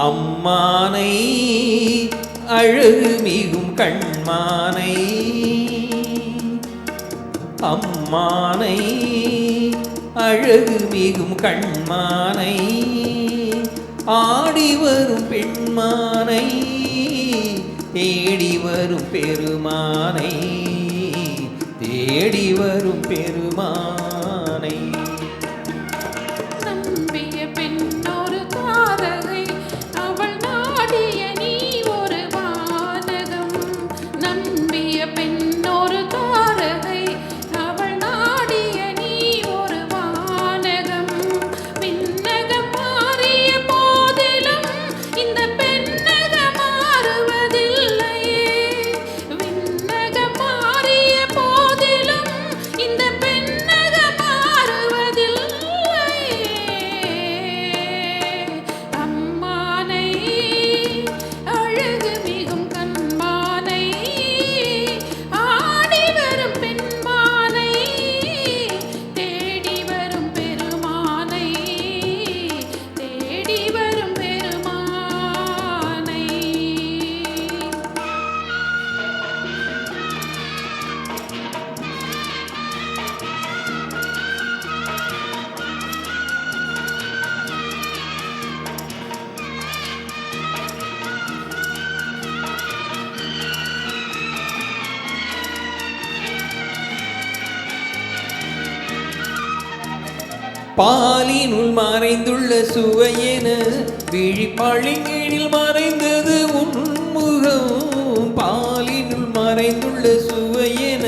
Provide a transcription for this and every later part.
அம்மானை அழகு மிகும் கண்மானை அம்மானை அழகு மிகும் கண்மானை ஆடி வரும் பெண்மானை தேடி வரும் பெருமானை தேடி வரும் பெருமானை நம்பிய பெண்ணொரு தாரகை அவள் நாடிய நீ ஒரு வானகம் நம்பிய பெண்ணொரு தாரகை அவள் நாடிய நீ ஒரு வானகம் விண்ணகம் மாறிய போதிலும் இந்த பெண்ணகம் மாறுவதில்லையே விண்ணகம் மாறிய போதிலும் இந்த பெண்ணகம் மாறுவதில்லையே அம்மானை அழகு மிகும் கண்மானை ஆடி வரும் பெண்மானை தேடி வரும் பெருமானை தேடி வரும் பெருமானை பாலினுள் மறைந்துள்ள சுவையென விழிப்பழிங்கினில் மறைந்தது உன்முகம் பாலினுள் மறைந்துள்ள சுவையென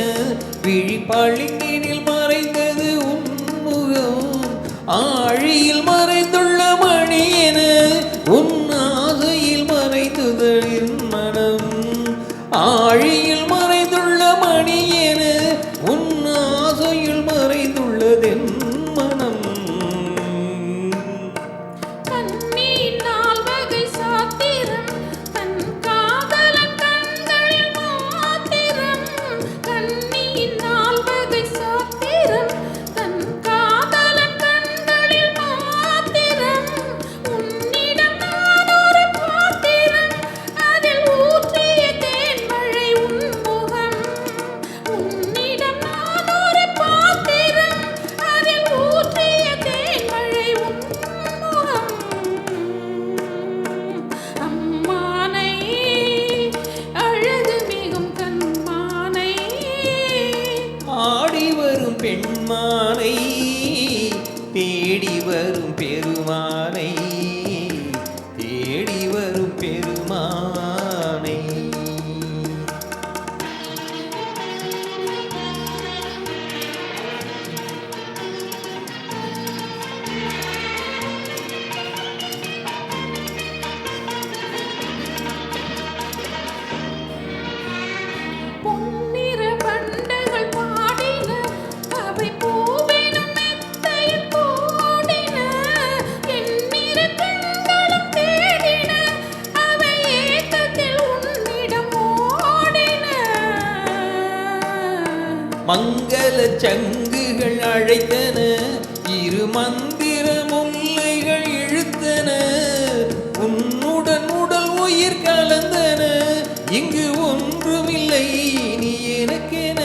விழிப்பழிங்கினில் மறைந்தது உன்முகம் ஆழியில் மறைந்துள்ள மணியென உன் ஆசையில் மறைந்தது என் மனம் ஆழியில் மறைந்துள்ள மணியென உன் ஆசையில் மறைந்துள்ளதென் மனம் கண்ணீர் நால்வகை சாத்திரம் தன் காதலன் கண்களில் மாத்திரம் கண்ணீர் நால்வகை சாத்திரம் தன் காதலன் கண்களில் மாத்திரம் உன்னிடம் நான் ஒரு பாத்திரம் அதில் ஊற்றிய தேன்மழை உன்முகம் உன்னிடம் நான் ஒரு பாத்திரம் அதில் ஊற்றிய தேன்மழை உன்முகம் அம்மானை அழகு மிகும் கண்மானை ஆடி வரும் பெண்மானை தேடி வரும் பெருமானை தேடி வரும் பெருமானை பொன்னிற பண்டுகள் பாடின அவை பூவெனும் மெத்தையில் கூடின எண்ணிற கண்களும் தேடின அவை ஏக்கத்தில் உன்னிடம் ஓடின மங்கள சங்குகள் அழைத்தன இரு மந்திர முல்லைகள் இழுத்தன உன்னுடன் உடல் உயிர் கலந்தன இங்கு ஒன்றுமில்லை நீ எனக்கென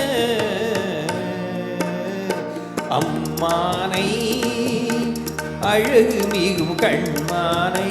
அம்மானை அழகு மிகும் கண்மானை